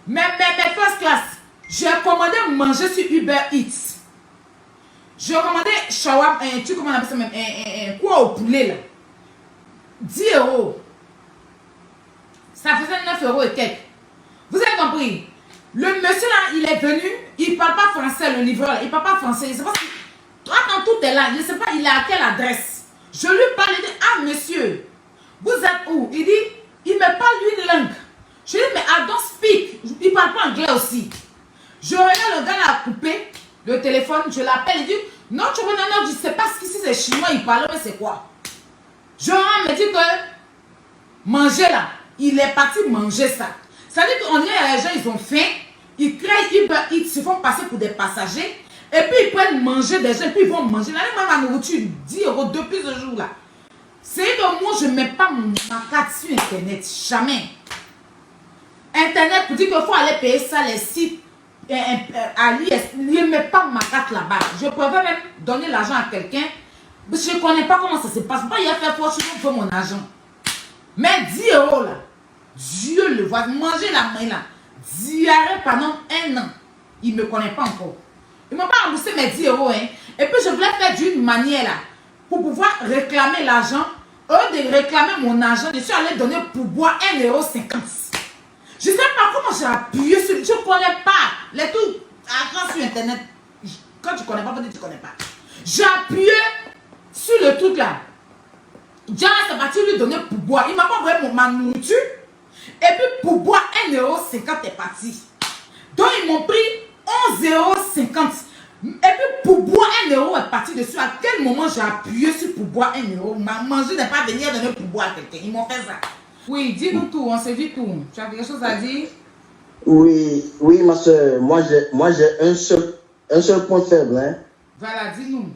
Mais first class, j'ai commandé manger sur Uber Eats. J'ai commandé shawarma, tu comment on appelle ça même, quoi au poulet là. 10 €. Ça faisait 9 € et quelques. Vous avez compris? Le monsieur là, il est venu, il ne parle pas français, le livreur là, il ne parle pas français. C'est parce que toi, quand tout est là, il ne sait pas, il est à quelle adresse. Je lui parle, il dit, ah monsieur, vous êtes où? Il dit, il me parle une langue. Je lui dis, mais I don't speak. Il ne parle pas anglais aussi. Je regarde le gars là à couper le téléphone, je l'appelle, il dit, non, tu vois, non, je ne sais pas ce qu'ici c'est chinois, il parle, mais c'est quoi? Je me dis que manger là, il est parti manger ça. Ça veut dire qu'on dirait les gens, ils ont faim, ils créent Uber Eats, ils se font passer pour des passagers, et puis ils prennent manger des gens, et puis ils vont manger. Là, même ma nourriture, 10 € depuis ce jour là. C'est que moi, je ne mets pas ma carte sur Internet, jamais. Internet, pour dire qu'il faut aller payer ça, les sites, je ne mets pas ma carte là-bas. Je préfère même donner l'argent à quelqu'un. Je ne connais pas comment ça se passe. Moi, il a fait pour je veux mon argent. Mais 10 € là, Dieu le voit. Manger la main là, diarrhée pendant 1 an. Il ne me connaît pas encore. Il ne m'a pas remboursé mes 10 €. Hein. Et puis, je voulais faire d'une manière là, pour pouvoir réclamer l'argent. Au lieu de réclamer mon argent, je suis allé donner pour boire 1,50 €. Je ne sais pas comment j'ai appuyé sur... Je ne connais pas. Les trucs à sur Internet. Quand tu ne connais pas, tu ne connais pas. J'ai appuyé sur le truc là. Dieu c'est parti lui donner pour boire. Il m'a pas envoyé ma nourriture. Et puis pour boire 1,50 € est parti. Donc ils m'ont pris 11,50 €. Et puis pour boire 1 € est parti dessus. À quel moment j'ai appuyé sur pour boire 1 €? Ma manger n'est pas venir donner pour boire à quelqu'un. Ils m'ont fait ça. Oui, dis-nous tout, on se dit tout. Tu as quelque chose à dire? Oui, ma soeur. Moi j'ai un seul point faible. Hein. Voilà, dis-nous.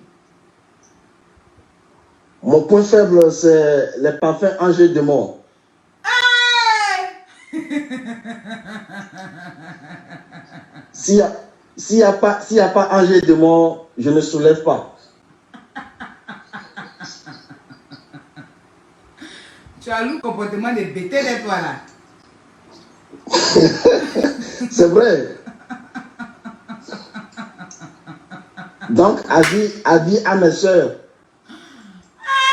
Mon point faible, c'est les parfums Angers de mort. S'il n'y a pas Angers de mort, je ne soulève pas. Tu as le comportement de bêter de toi là. C'est vrai. Donc, avis à mes soeurs.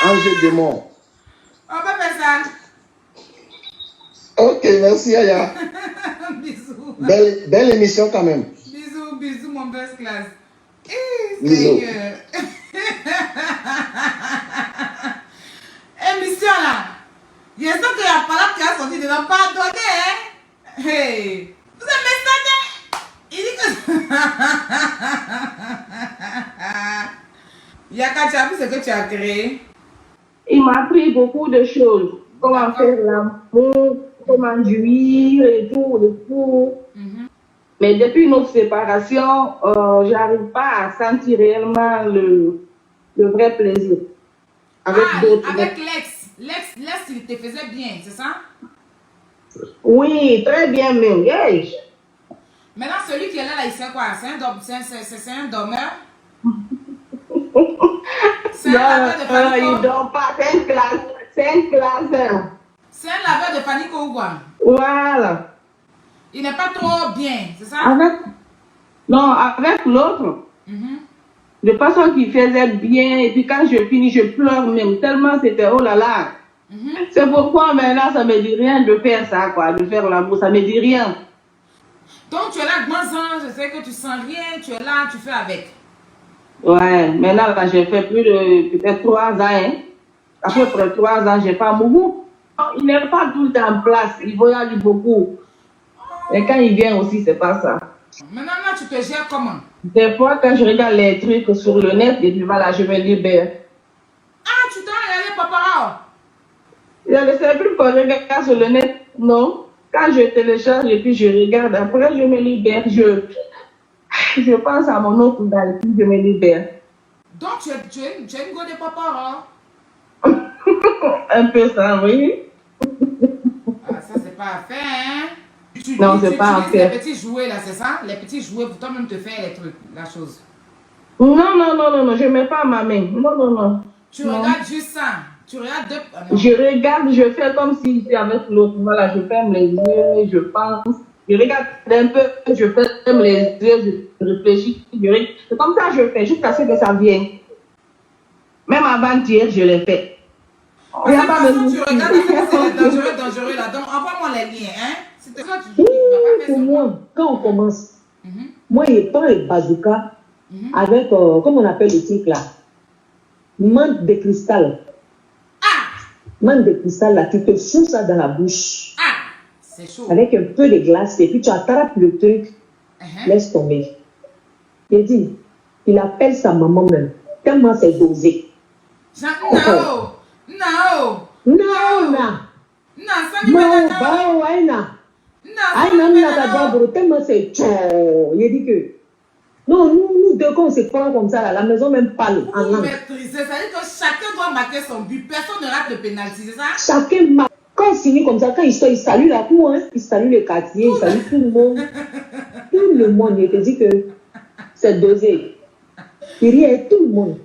Angers de mort. On va faire ça. Ok, merci Aya. Bisous. Belle émission quand même. Bisous mon best class. Bisous. Émission là. Je sens qu'il y a pas là qui a sorti de la pardonner. Hein? Hey. Vous aimez ça? Il dit que... Yaka, tu as vu ce que tu as créé? Il m'a appris beaucoup de choses. Comment faire l'amour, comment jouir et tout. Mais depuis notre séparation, je n'arrive pas à sentir réellement le vrai plaisir. Avec d'autres. Avec Lex, il te faisait bien, c'est ça? Oui, très bien même. Yes. Maintenant, celui qui est là, il sait quoi? C'est un dormeur? C'est un laveur de Fanny il ne dort pas. C'est une classe. C'est un laveur de Fanny Kougoua. Voilà. Il n'est pas trop bien, c'est ça? Avec l'autre. De façon qu'il faisait bien. Et puis quand je finis, je pleure même. Tellement c'était oh là là. C'est pourquoi maintenant ça ne me dit rien de faire ça, quoi. De faire l'amour, ça ne me dit rien. Donc tu es là, grand je sais que tu sens rien, tu es là, tu fais avec. Ouais, maintenant là, j'ai fait plus de peut-être 3 ans. Hein. À peu près 3 ans, j'ai pas mouru. Il n'est pas tout le temps en place, il voyage beaucoup. Et quand il vient aussi, c'est pas ça. Maintenant, là, tu te gères comment? Des fois, quand je regarde les trucs sur le net, et puis voilà, je me libère. Ah, tu t'en as regardé, papa? Je ne sais plus quand je regarde sur le net, non. Quand je télécharge et puis je regarde, après je me libère. Je pense à mon autre balle, puis je me libère. Donc, tu es une go de papa, Un peu ça, oui. Ah, ça, c'est pas à faire, hein? Non, c'est pas à faire. Les petits jouets, là, c'est ça? Les petits jouets pour toi-même te faire les trucs, la chose. Non, je ne mets pas ma main. Non. Tu regardes juste ça. Tu regardes deux... Je regarde, je fais comme si j'étais avec l'autre. Voilà, je ferme les yeux, je pense. Je regarde un peu, je ferme les yeux, je réfléchis. C'est comme ça que je fais, jusqu'à ce que ça vienne. Même avant-hier, je l'ai fait. Il y a pas besoin. Tu regardes, c'est dangereux là. Donc, envoie-moi les liens. Hein? Si tu Oui, pour moi, quand on commence, moi, je prends le bazooka avec, comment on appelle le truc là? Menthe de cristal. Menthe de cristal là, tu te fous ça dans la bouche. C'est chaud. Avec un peu de glace et puis tu attrapes le truc, laisse tomber. Il dit, il appelle sa maman même, tellement c'est dosé. Tellement c'est tchon. Il dit que, non, nous deux, quand on se prend comme ça, là, la maison même parle en langue. Maîtriser, ça veut dire que chacun doit marquer son but. Personne ne rate le pénalty, c'est ça? Chacun marque. Quand il finit comme ça, quand il sort, il salue la cour, hein. Il salue le quartier, il salue tout le monde. Tout le monde, il te dit que c'est dosé. Il rit avec tout le monde.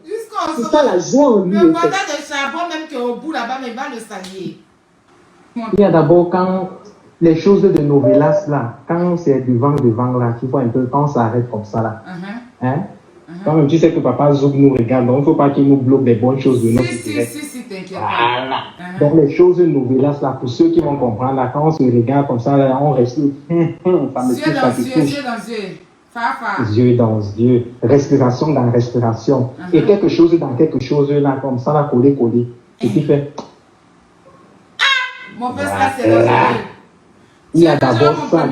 C'est ça la joie en lui. Le bandage de charbon, même qu'au bout là-bas, mais va le saluer. Il y a d'abord quand les choses de novelas là, quand c'est du vent là, qu'il faut un peu, quand ça arrête comme ça là. Quand même tu sais que papa Zouk nous regarde, donc il ne faut pas qu'il nous bloque des bonnes choses de notre direct. Si, t'inquiète. Voilà. Donc les choses de novelas là, pour ceux qui vont comprendre là, quand on se regarde comme ça là, on reste, ça me touche, ça te touche. Yeux dans yeux. Fa. Yeux dans yeux, respiration dans respiration, et quelque chose dans quelque chose là, comme ça là, collé. Et puis fait. Mon père, ça c'est dangereux. Il y a d'abord ça,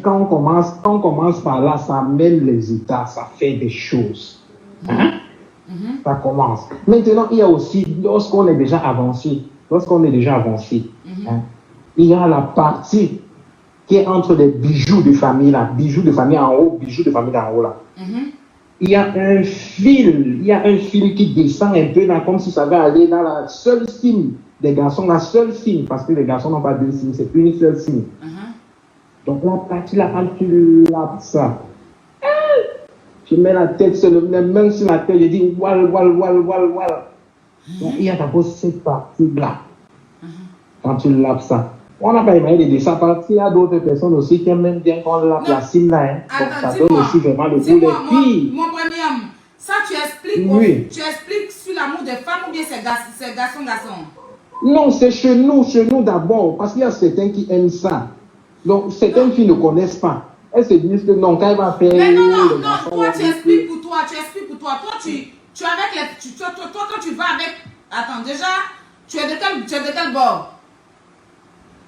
quand on commence par là, ça mêle les états, ça fait des choses. Ça commence. Maintenant, il y a aussi, lorsqu'on est déjà avancé, il y a la partie qui est entre les bijoux de famille là, bijoux de famille en haut, bijoux de famille en haut là. Il y a un fil qui descend un peu là, comme si ça va aller dans la seule cime des garçons, la seule cime, parce que les garçons n'ont pas deux cimes, c'est une seule cime. Donc la partie là, quand tu lapes ça, tu mets la tête sur les mains sur la tête, je dis wal. Donc il y a d'abord cette partie là, quand tu lapes ça. On n'a pas imaginé de sa partie, il y a d'autres personnes aussi qui aiment même bien qu'on lape la cime là. Donc ça donne aussi vraiment le goût des filles. Mon premier homme, ça tu expliques, tu expliques sur l'amour des femmes ou bien c'est garçons. Non, c'est chez nous d'abord, parce qu'il y a certains qui aiment ça. Donc, certaines filles ne connaissent pas. Elles se disent que non, quand elle va faire... Mais non, toi tu expliques pour toi. Toi, tu es avec les... Toi, quand tu vas avec... Attends, déjà, tu es de quel bord?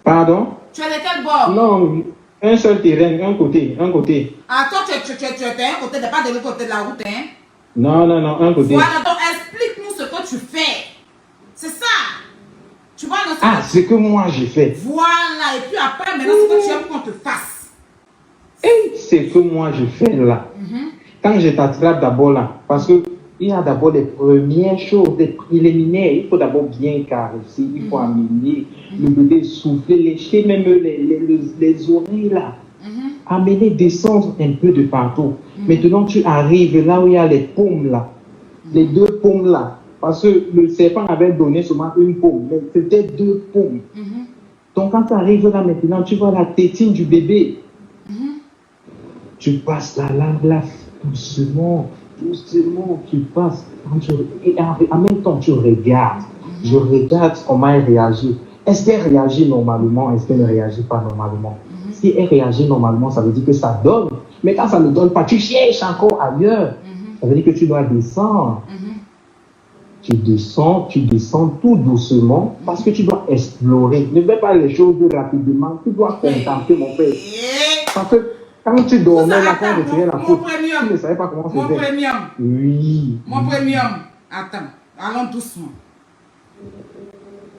Pardon? Tu es de quel bord? Non, un seul terrain, un côté. Ah, toi, tu es un côté, pas de l'autre côté de la route, hein? Non, un côté. Voilà, donc explique-nous ce que tu fais. C'est ça. Tu vois, ce que moi j'ai fait. Voilà, et puis après, maintenant, ce que tu aimes qu'on te fasse. Et c'est que moi je fais là. Quand je t'attrape d'abord là, parce que il y a d'abord les premières choses, les préliminaires, il faut d'abord bien caresser, il faut amener le bébé souffler, lécher même les oreilles là. Amener, descendre un peu de partout. Maintenant, tu arrives là où il y a les paumes là, les deux paumes là. Parce que le serpent avait donné seulement une paume, mais c'était deux paumes. Donc quand tu arrives là maintenant, tu vois la tétine du bébé. Tu passes la langue là, doucement, tu passes. Et en même temps, tu regardes. Je regarde comment elle réagit. Est-ce qu'elle réagit normalement? Est-ce qu'elle ne réagit pas normalement? Si elle réagit normalement, ça veut dire que ça donne. Mais quand ça ne donne pas, tu cherches encore ailleurs. Ça veut dire que tu dois descendre. Tu descends tout doucement parce que tu dois explorer. Ne fais pas les choses rapidement. Tu dois contempler, mon père. Parce que quand tu dormais, là, quand tu la faute, tu ne savais pas comment Mon c'était. premium. Oui. Mon premium. Attends, allons doucement.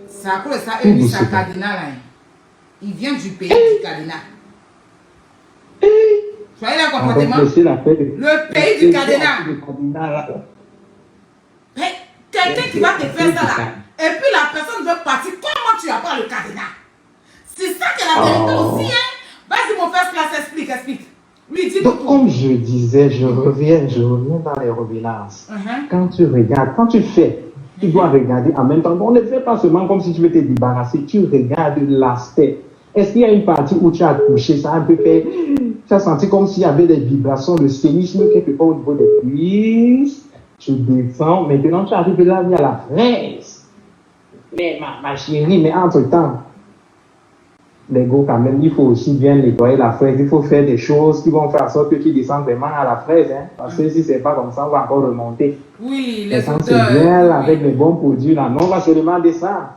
C'est à cause de ça, eux, c'est Kadina là. Il vient du pays du Kadina. Soyez là, comportement. Le pays du Kadina. Quelqu'un qui va te faire ça là, et puis la personne veut partir, comment tu apprends le cadenas? C'est ça que la vérité aussi, hein? Vas-y, mon frère, explique. Oui, dis. Donc, comme je disais, je reviens dans les revenances. Quand tu regardes, quand tu fais, tu dois regarder en même temps. On ne fait pas seulement comme si tu veux te débarrasser, tu regardes l'aspect. Est-ce qu'il y a une partie où tu as touché, ça a un peu fait, tu as senti comme s'il y avait des vibrations, le séisme quelque part au niveau des cuisses, tu descends, maintenant tu arrives là, il y a la fraise. Mais ma chérie, mais entre-temps, les gars, quand même, il faut aussi bien nettoyer la fraise, il faut faire des choses qui vont faire en sorte que tu descends vraiment à la fraise, hein, parce que si c'est pas comme ça, on va encore remonter. Oui, Mais les quand odeurs. c'est bien, là, avec les bons produits, là, non, on va seulement descendre.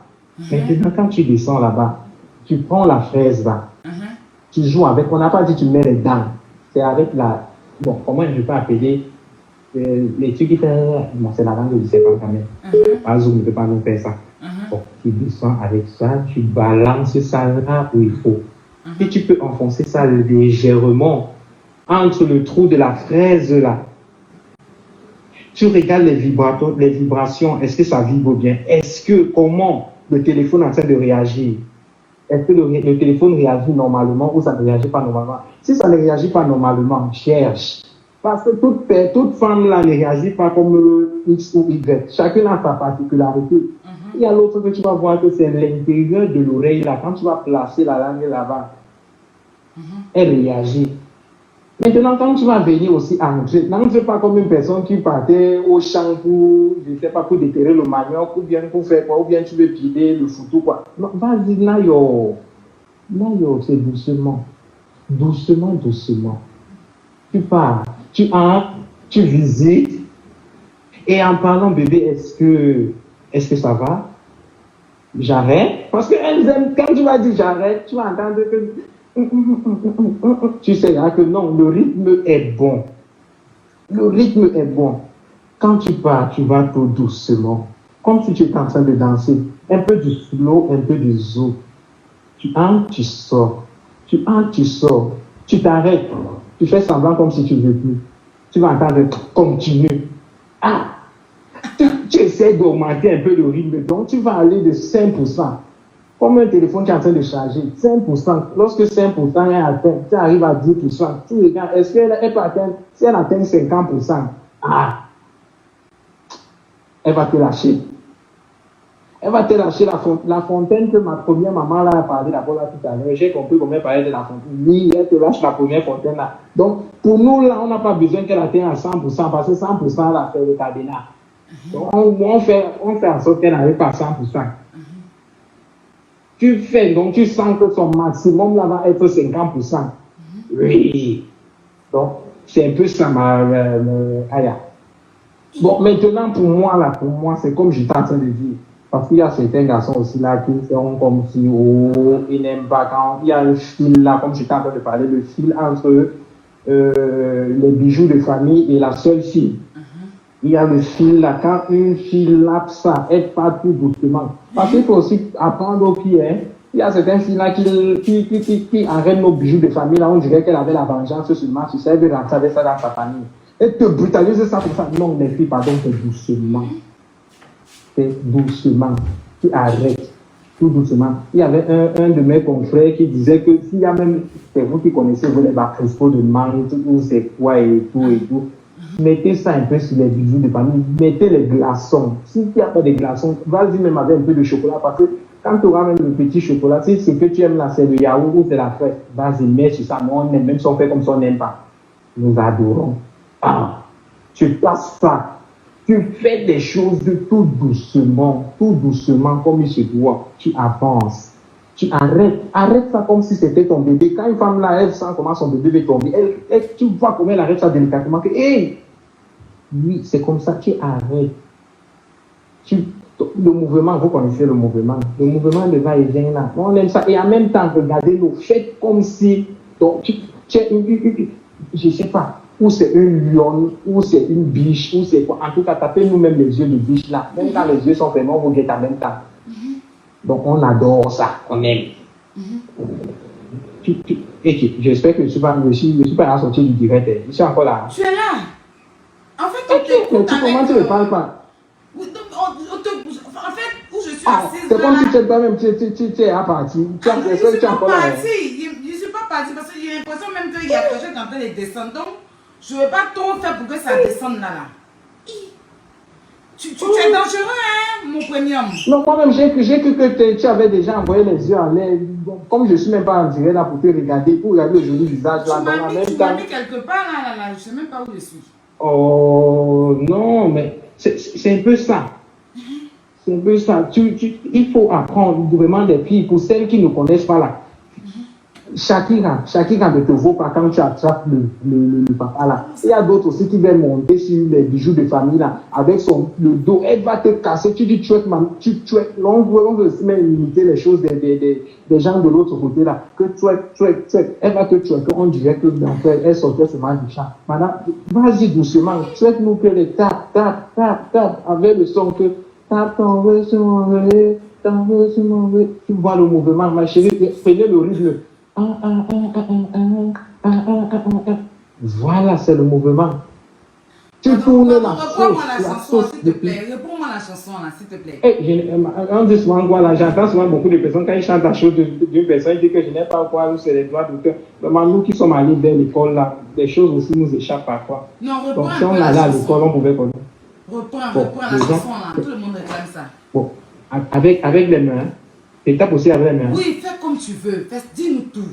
Maintenant, quand tu descends là-bas, tu prends la fraise là, tu joues avec, on n'a pas dit tu mets les dents, c'est avec la, bon, comment je peux appeler, les trucs qui font, bon, c'est la langue du serpent quand même. Par exemple, ne peut pas nous faire ça. Bon, tu descends avec ça, tu balances ça là où il faut. Et tu peux enfoncer ça légèrement entre le trou de la fraise là. Tu regardes les vibrations, est-ce que ça vibre bien? Est-ce que, comment le téléphone est en train de réagir? Est-ce que le téléphone réagit normalement ou ça ne réagit pas normalement? Si ça ne réagit pas normalement, cherche. Parce que toute femme là ne réagit pas comme X ou Y. Chacun a sa particularité. Il y a l'autre que tu vas voir que c'est l'intérieur de l'oreille là. Quand tu vas placer la langue là-bas, elle réagit. Maintenant, quand tu vas venir aussi entrer, n'entre pas comme une personne qui partait au champ pour, je ne sais pas, pour déterrer le manioc, ou bien pour faire quoi, ou bien tu veux piler le foutu, quoi. Non, vas-y, là, c'est doucement. Doucement. Tu pars, tu entres, tu visites, et en parlant, bébé, est-ce que ça va? J'arrête? Parce qu'elles aiment, quand tu vas dire j'arrête, tu vas entendre que tu sais là que non, le rythme est bon. Le rythme est bon. Quand tu pars, tu vas tout doucement. Comme si tu étais en train de danser. Un peu du slow, un peu du zouk. Tu entres, tu sors. Tu entres, tu sors. Tu t'arrêtes. Tu fais semblant comme si tu ne veux plus. Tu vas entendre continuer. Ah! Tu essaies d'augmenter un peu le rythme. Donc, tu vas aller de 5%. Comme un téléphone qui est en train de charger, 5%. Lorsque 5% est atteint, tu arrives à 10%. Tu regardes, est-ce qu'elle peut atteindre, si elle atteint 50%, elle va te lâcher. Elle va te lâcher la fontaine que ma première maman là a parlé d'abord là tout à l'heure. J'ai compris comment elle parlait de la fontaine. Oui, elle te lâche la première fontaine là. Donc, pour nous là, on n'a pas besoin qu'elle atteigne à 100% parce que 100% là fait le cadenas. Donc, on fait en sorte qu'elle n'arrive pas à 100%. Tu fais, donc tu sens que son maximum là va être 50%. Oui. Donc, c'est un peu ça Aya. Bon, maintenant, pour moi, c'est comme j'étais en train de dire. Parce qu'il y a certains garçons aussi là qui sont comme si, ils n'aiment pas quand il y a un fil là, comme j'étais en train de parler, le fil entre les bijoux de famille et la seule fille. Il y a le fil là, quand une fille lappe ça, elle part tout doucement. Parce qu'il faut aussi apprendre aux filles, hein. Il y a certaines filles là qui arrêtent nos bijoux de famille, là, on dirait qu'elle avait la vengeance seulement, tu sais, elle veut rentrer ça dans sa famille. Et te brutalise ça pour ça. Non, les filles, pardon, c'est doucement. C'est doucement. Tu arrêtes. Tout doucement. Il y avait un de mes confrères qui disait que s'il y a même, c'est vous qui connaissez, vous les bacrispo de menthe, ou c'est quoi et tout. Mettez ça un peu sur les bijoux de famille, mettez les glaçons. S'il n'y a pas de glaçons, vas-y même avec un peu de chocolat, parce que quand tu auras même le petit chocolat, si ce que tu aimes là, c'est le yaourt ou c'est la fraise, vas-y, mets sur ça. Moi, on aime, même si on fait comme ça, on n'aime pas. Nous adorons. Tu passes ça. Tu fais des choses tout doucement, comme il se doit. Tu avances. Tu arrête ça comme si c'était ton bébé. Quand une femme là, elle sent comment son bébé va tomber, tu vois comment elle arrête ça délicatement. Hey! Oui, c'est comme ça, tu arrêtes. Le mouvement, vous connaissez le mouvement. Le mouvement de va-et-vient là. On aime ça. Et en même temps, regardez-nous. Faites comme si, donc, je ne sais pas, ou c'est un lion, ou c'est une biche, ou c'est quoi. En tout cas, tapez nous-mêmes les yeux de biche là. Même quand les yeux sont fermés, on vous guette en même temps. Donc, on adore ça, on aime. J'espère que je ne suis pas à sortir du direct. Je suis encore là. Tu es là. En fait, mais comment tu ne parles pas? En fait, où je suis assise. C'est comme si tu es toi-même, tu es à partir. Je ne suis pas partie. Je ne suis pas partie parce que j'ai l'impression même qu'il y a quelque chose qui est en train de descendre. Donc, je ne vais pas trop faire pour que ça descende là. Tu es dangereux, hein, mon premium. Non, moi-même, j'ai cru que tu avais déjà envoyé les yeux en l'air. Bon, comme je ne suis même pas en direct là pour te regarder, pour regarder le joli visage là. Tu m'as mis quelque part là, je ne sais même pas où je suis. Oh, non, mais c'est un peu ça. C'est un peu ça. Il faut apprendre vraiment des filles, pour celles qui ne connaissent pas là. Shakira ne te vaut pas quand tu attrapes le papa là. Il y a d'autres aussi qui viennent monter sur les bijoux de famille là, avec le dos. Elle va te casser. Tu dis, tu es. On veut aussi même limiter les choses des gens de l'autre côté là. Que tu es. Elle va te tuer. On dirait que elle sortait seulement du chat. Madame, vas-y doucement. Nous que les tap, avec le son que tap, ton vrai sur mon vrai, ton vrai sur mon vrai. Tu vois le mouvement, ma chérie, prenez le rythme. Voilà, c'est le mouvement. Tu tournes la sauce. Réponds-moi la chanson, là, s'il te plaît. On dit souvent quoi là, j'entends souvent beaucoup de personnes quand ils chantent la chose d'une personne, ils disent que je n'ai pas quoi, ou c'est les droits d'auteur. Vraiment, nous qui sommes allés vers l'école là, des choses aussi nous échappent parfois. Non, reprends. Donc si on allait à l'école, on pouvait connaître. Reprends la chanson là, tout le monde réclame ça. Bon, avec les mains. Et tape aussi avec les mains. Oui, fais comme tu veux. Dis-nous tout.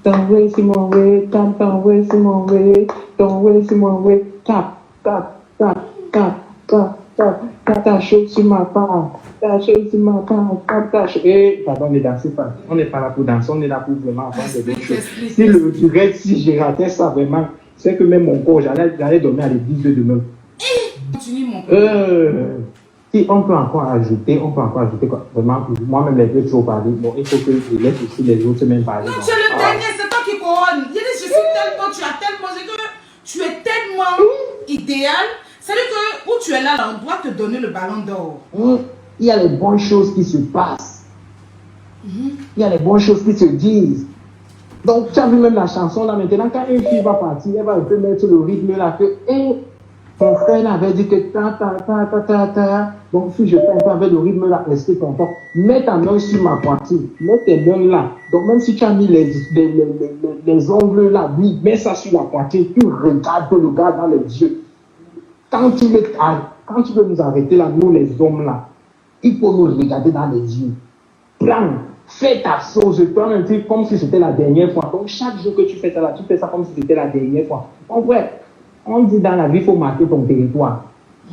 Ton way, c'est mon way. Ton way, c'est mon way. Ton way, c'est mon way. Tap. Ta chose sur ma part. Ta chose sur ma part. Ta chose. Pardon, mais danser pas. On n'est pas là pour danser. On est là pour vraiment apprendre des choses. Si j'ai raté ça vraiment, c'est que même mon corps, j'allais dormir à l'église de demain. Continue mon corps. Si on peut encore ajouter quoi. Vraiment, moi-même, les deux toujours parler. Bon, il faut que je laisse aussi les autres même parler. Non, tu es le dernier, c'est toi qui couronne. Je suis tellement, tu es tellement idéal. C'est-à-dire que où tu es là, on doit te donner le ballon d'or. Il y a les bonnes choses qui se passent. Il y a les bonnes choses qui se disent. Donc, tu as vu même la chanson là maintenant, quand une fille va partir, elle va un peu mettre le rythme là que, ton frère avait dit que ta. Donc, si je fais un peu avec le rythme là, restez content. Mets ta main sur ma poitrine. Mets tes mains là. Donc, même si tu as mis les ongles là, oui, mets ça sur la poitrine. Tu regardes le gars dans les yeux. Quand tu veux nous arrêter là, nous les hommes là, il faut nous regarder dans les yeux. Prends, fais ta sauce. Toi, un truc comme si c'était la dernière fois. Donc, chaque jour que tu fais ça là, tu fais ça comme si c'était la dernière fois. En vrai, on dit dans la vie, il faut marquer ton territoire.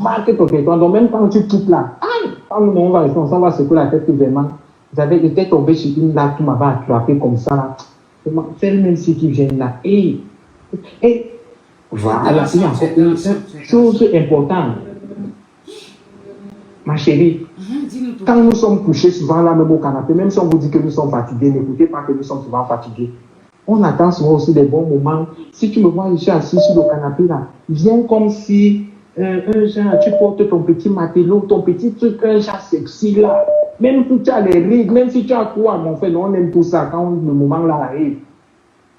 Marquer ton territoire. Donc, même quand tu quittes là, quand on va rester ensemble, on va secouer la tête que vraiment, vous avez été tombé sur une là qui m'avait attrapé comme ça là. C'est le même si qui vient là. Et voilà, il y a encore une chose importante. Ma chérie, quand nous sommes couchés souvent là même au canapé, même si on vous dit que nous sommes fatigués, n'écoutez pas que nous sommes souvent fatigués. On attend souvent aussi des bons moments. Si tu me vois, je suis assis sur le canapé là, viens comme si genre, tu portes ton petit matelot, ton petit truc, un genre sexy là. Même si tu as les rides, même si tu as quoi, mon frère, on aime tout ça quand le moment là arrive.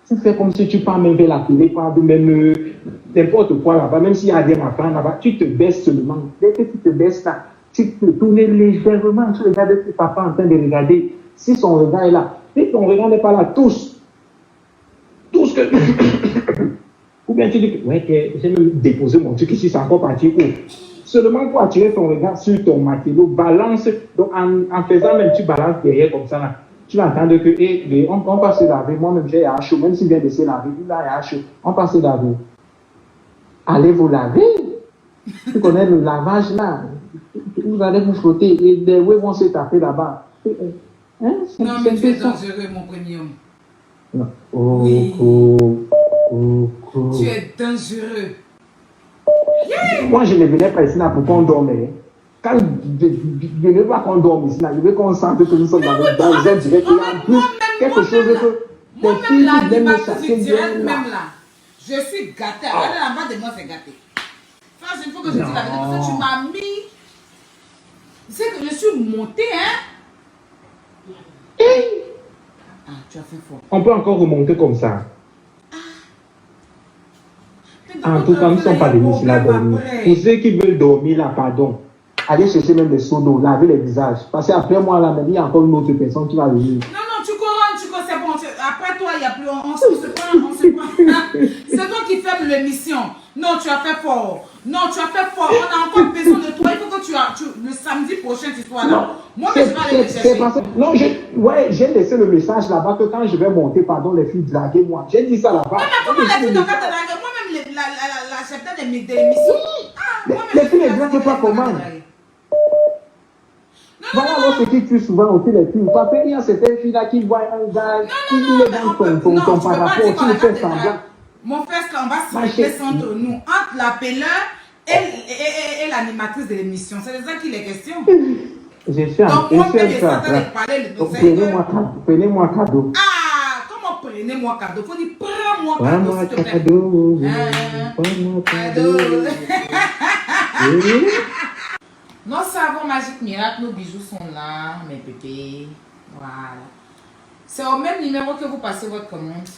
Tu fais comme si tu pars même vers la télé, pas de même n'importe quoi là-bas, même s'il y a des enfants là-bas, tu te baisses seulement. Dès que tu te baisses là, tu te tournes légèrement, tu regardes ce papa en train de regarder. Si son regard est là, si son regard n'est pas là, touche. Tout ce que. Ou bien tu dis que, ouais, j'ai même déposé mon truc ici, c'est encore parti où. Seulement pour attirer ton regard sur ton matelot, balance. Donc en faisant même, tu balances derrière comme ça là. Tu vas entendre que, on passe se laver. Moi-même, j'ai un chaud, même s'il vient de se laver, il a un chaud. On passe se laver. Allez vous laver. Tu connais le lavage là. Vous allez vous frotter et des ouais vont se taper là-bas. Hein? Non, mais tu es dangereux, mon premium. Non. Oui. Tu es dangereux. Yeah. Moi, je ne venais pas ici là pour qu'on dorme. Quand je ne veux pas qu'on dorme ici là, je veux qu'on sente que nous sommes dans un direct. Quelque chose que les filles qui viennent me chasser même là. Je suis gâtée. Regardez là-bas de moi, c'est gâté. Enfin, il faut que je dise la vérité parce que tu m'as mis. C'est que je suis montée, hein? Tu as fait fort. On peut encore remonter comme ça. En tout cas, nous ne sommes pas venus ici là dormir. Pour ceux qui veulent dormir là, pardon, allez chercher même des seaux d'eau, laver les visages. Parce qu'après moi là, il y a encore une autre personne qui va venir. Non, tu couronnes, c'est bon. Après toi, il n'y a plus. On se prend. C'est toi qui ferme l'émission. Non, tu as fait fort. Non, tu as fait fort. On a encore besoin de toi. Il faut que le samedi prochain, tu sois là. Moi, je vais aller le chercher. Non, j'ai laissé le message là-bas que quand je vais monter, pardon, les filles draguer moi. J'ai dit ça là-bas. Mais comment les filles te draguer? Moi-même, la chef de l'émission. Les filles ne draguent pas comment? Voilà ce qui tue souvent aussi les filles. Parce qu'il y a certaines filles-là qui voient un gars, qui est dans ton parapluie, tu le fais semblant. Mon frère, on va se régler entre nous, entre l'appeleur et l'animatrice de l'émission. C'est de ça qu'il est question. Je suis en prenez-moi cadeau. Ah, comment prenez-moi cadeau? Il faut dire prends-moi cadeau. Prends-moi cadeau. Nos savons magiques miracles, nos bijoux sont là, mes bébés. Voilà. C'est au même numéro que vous passez votre commande.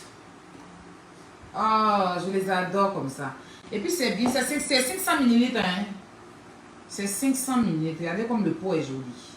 Oh, je les adore comme ça. Et puis c'est bien, c'est 500 ml. Hein. C'est 500 ml. Regardez comme le pot est joli.